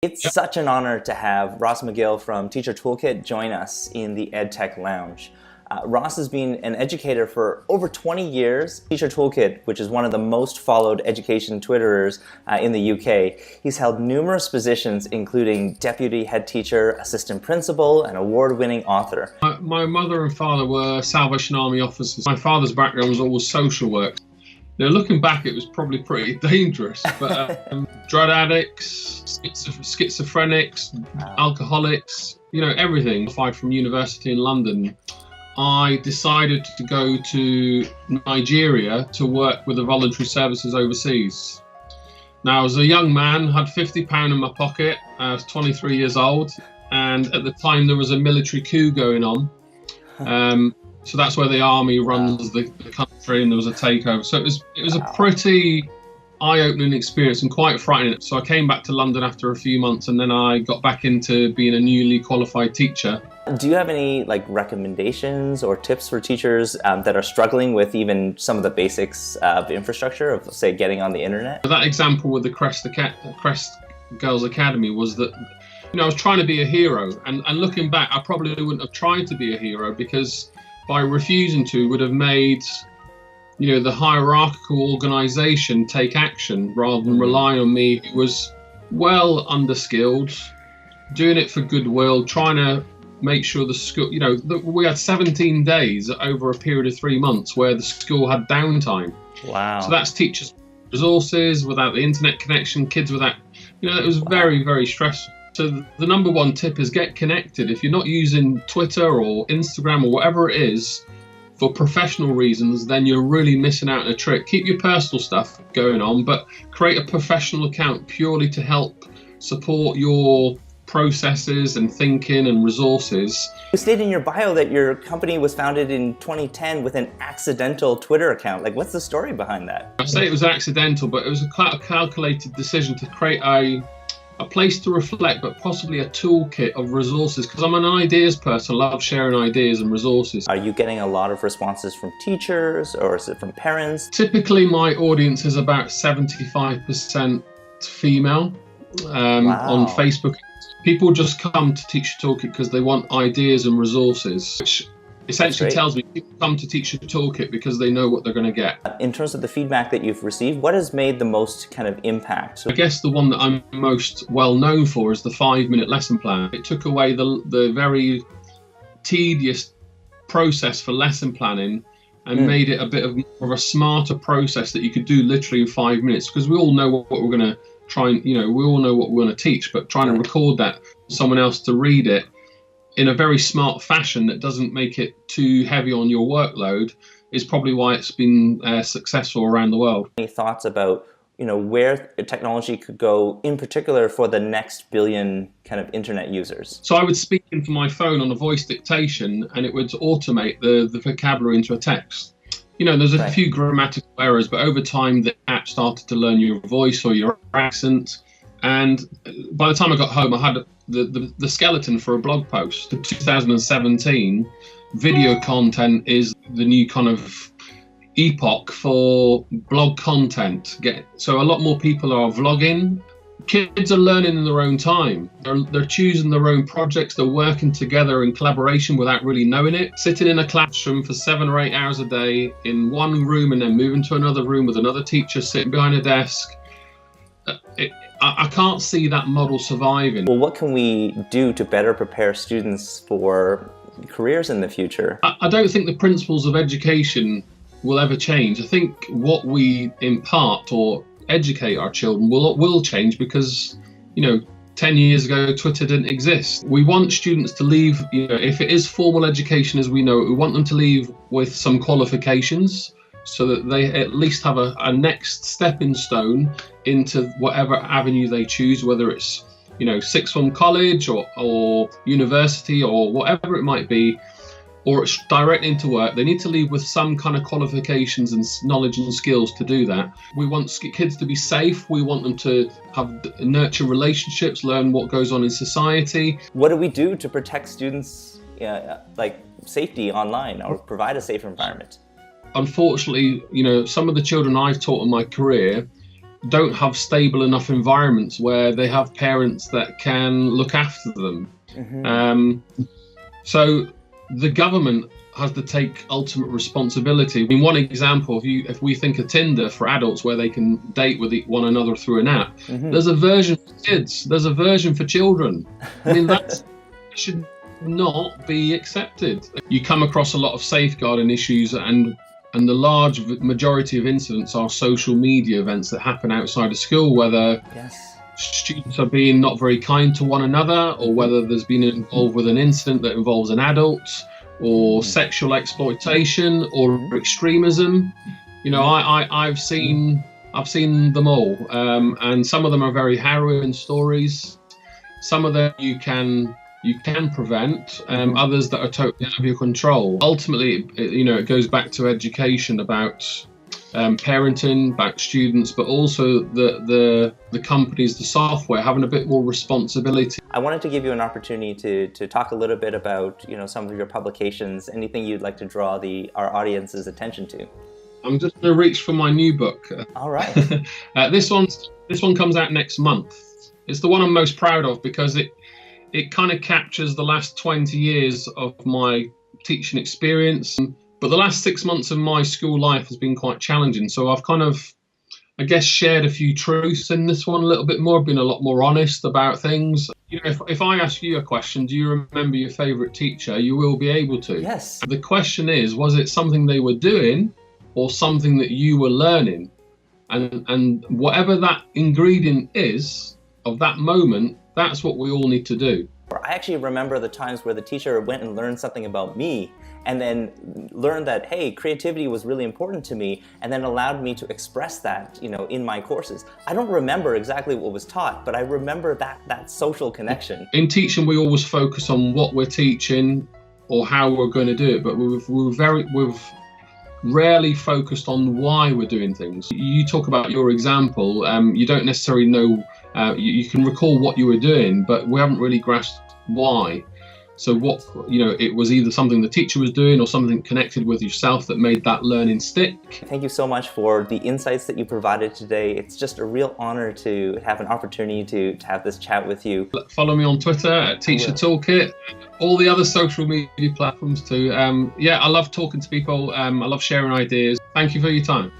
It's such an honor to have Ross McGill from Teacher Toolkit join us in the EdTech Lounge. Ross has been an educator for over 20 years. Teacher Toolkit, which is one of the most followed education Twitterers in the UK. He's held numerous positions, including deputy head teacher, assistant principal, and award-winning author. My mother and father were Salvation Army officers. My father's background was always social work. Now, looking back, it was probably pretty dangerous, but drug addicts, schizophrenics, alcoholics, everything. Aside from university in London, I decided to go to Nigeria to work with the voluntary services overseas. Now, as a young man, I had £50 in my pocket. I was 23 years old, and at the time there was a military coup going on. So that's where the army runs the country, and there was a takeover. So it was a pretty eye-opening experience and quite frightening. So I came back to London after a few months, and then I got back into being a newly qualified teacher. Do you have any recommendations or tips for teachers that are struggling with even some of the basics of infrastructure of, say, getting on the internet? That example with the Crest Girls Academy was that I was trying to be a hero, and looking back, I probably wouldn't have tried to be a hero, because by refusing to would have made the hierarchical organisation take action rather than rely on me, who was well underskilled, doing it for goodwill, trying to make sure the school, we had 17 days over a period of 3 months where the school had downtime. Wow. So that's teachers' resources without the internet connection, kids without, it was very, very stressful. So the number one tip is get connected. If you're not using Twitter or Instagram or whatever it is for professional reasons, then you're really missing out on a trick. Keep your personal stuff going on, but create a professional account purely to help support your processes and thinking and resources. You stated in your bio that your company was founded in 2010 with an accidental Twitter account. What's the story behind that? I say it was accidental, but it was a calculated decision to create a place to reflect, but possibly a toolkit of resources, because I'm an ideas person. I love sharing ideas and resources. Are you getting a lot of responses from teachers, or is it from parents? Typically, my audience is about 75% female on Facebook. People just come to Teacher Toolkit because they want ideas and resources, which essentially tells me people come to Teacher Toolkit because they know what they're going to get. In terms of the feedback that you've received, what has made the most kind of impact? I guess the one that I'm most well known for is the 5-minute lesson plan. It took away the very tedious process for lesson planning and made it a bit of more of a smarter process that you could do literally in 5 minutes, because we all know what we're going to try and, we all know what we're going to teach, but trying to record that for someone else to read it in a very smart fashion that doesn't make it too heavy on your workload is probably why it's been successful around the world. Any thoughts about where technology could go, in particular for the next billion kind of internet users? So I would speak into my phone on a voice dictation, and it would automate the vocabulary into a text. There's a few grammatical errors, but over time the app started to learn your voice or your accent. And by the time I got home, I had the skeleton for a blog post. In 2017, video content is the new kind of epoch for blog content. So a lot more people are vlogging. Kids are learning in their own time. They're choosing their own projects. They're working together in collaboration without really knowing it. Sitting in a classroom for 7 or 8 hours a day in one room and then moving to another room with another teacher sitting behind a desk. I can't see that model surviving. Well, what can we do to better prepare students for careers in the future? I don't think the principles of education will ever change. I think what we impart or educate our children will change, because 10 years ago Twitter didn't exist. We want students to leave, if it is formal education as we know it, we want them to leave with some qualifications, so that they at least have a next stepping stone into whatever avenue they choose, whether it's sixth form college or university or whatever it might be, or it's direct into work. They need to leave with some kind of qualifications and knowledge and skills to do that. We want kids to be safe. We want them to nurture relationships, learn what goes on in society. What do we do to protect students' safety online, or provide a safe environment? Unfortunately, some of the children I've taught in my career don't have stable enough environments where they have parents that can look after them. So the government has to take ultimate responsibility. In one example, if we think of Tinder for adults where they can date with one another through an app, there's a version for kids, there's a version for children. I mean, that should not be accepted. You come across a lot of safeguarding issues, and the large majority of incidents are social media events that happen outside of school, whether students are being not very kind to one another, or whether there's been involved with an incident that involves an adult, or sexual exploitation, or extremism. You know, I've seen them all, and some of them are very harrowing stories. Some of them you can prevent, others that are totally out of your control. Ultimately, you know, it goes back to education about parenting, about students, but also the companies, the software, having a bit more responsibility. I wanted to give you an opportunity to talk a little bit about, you know, some of your publications, anything you'd like to draw our audience's attention to. I'm just going to reach for my new book. All right. This one comes out next month. It's the one I'm most proud of because it kind of captures the last 20 years of my teaching experience. But the last 6 months of my school life has been quite challenging. So I've kind of, I guess, shared a few truths in this one a little bit more, been a lot more honest about things. You know, if I ask you a question, do you remember your favourite teacher? You will be able to. Yes. The question is, was it something they were doing or something that you were learning? And whatever that ingredient is of that moment, that's what we all need to do. I actually remember the times where the teacher went and learned something about me, and then learned that, hey, creativity was really important to me, and then allowed me to express that, you know, in my courses. I don't remember exactly what was taught, but I remember that social connection. In teaching, we always focus on what we're teaching or how we're going to do it, but we've rarely focused on why we're doing things. You talk about your example, you don't necessarily know, you can recall what you were doing, but we haven't really grasped why. So what, you know, it was either something the teacher was doing or something connected with yourself that made that learning stick. Thank you so much for the insights that you provided today. It's just a real honor to have an opportunity to have this chat with you. Follow me on Twitter at Teacher Toolkit, all the other social media platforms too. Yeah, I love talking to people. I love sharing ideas. Thank you for your time.